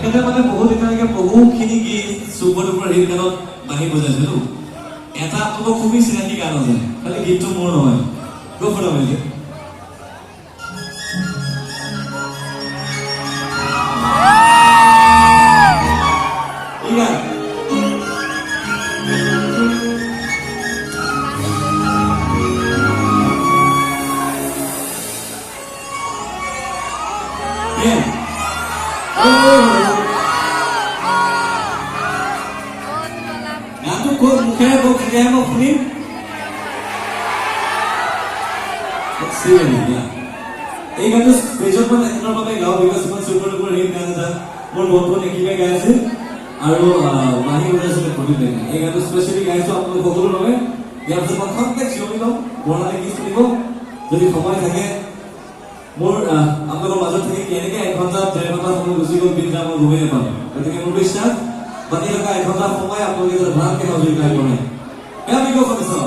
তেখেতে মানে বহুত এতিয়ালৈকে বহুখিনি গীত চুপাৰ ডুপাৰ হিট গানত বাঁহী বজাইছিলো এটা আপোনালোকৰ খুবেই চিনাকি গান আছে খালি গীতটো মোৰ নহয় গো ফৰ মিউজিক গানটো ক'ত মুখেৰে কওক তেতিয়াহে মই শুনিম এই গানটো স্টেজত মই তেখেতৰ বাবে গাওঁ বিকজ ইমান চুপাৰ ডুপাৰ হিট গান এটা মোৰ বন্ধু একেবাৰে গাই আছিল আৰু বাঁহী বজাইছিলে প্ৰদীপ ডেকা এই গানটো স্পেচিয়েলি গাইছো আপোনালোক সকলোৰ বাবে ইয়াৰ পিছত মই খন্তেক জিৰণি লওঁ বৰ্ণালী গীত শুনিব যদি সময় থাকে মোৰ আপোনালোকৰ মাজত থাকি কেনেকৈ 1 ঘণ্টা 1.5 ঘণ্টা সময় গুচি গ'ল বিদ্যা মই গমেই নাপাম গতিকে মোৰ বিশ্বাস বাকী থকা 1 ঘণ্টা সময় আপোনালোকে যাতে ভালকৈ সহযোগিতা কৰে আমি গৈ শুনিছোঁ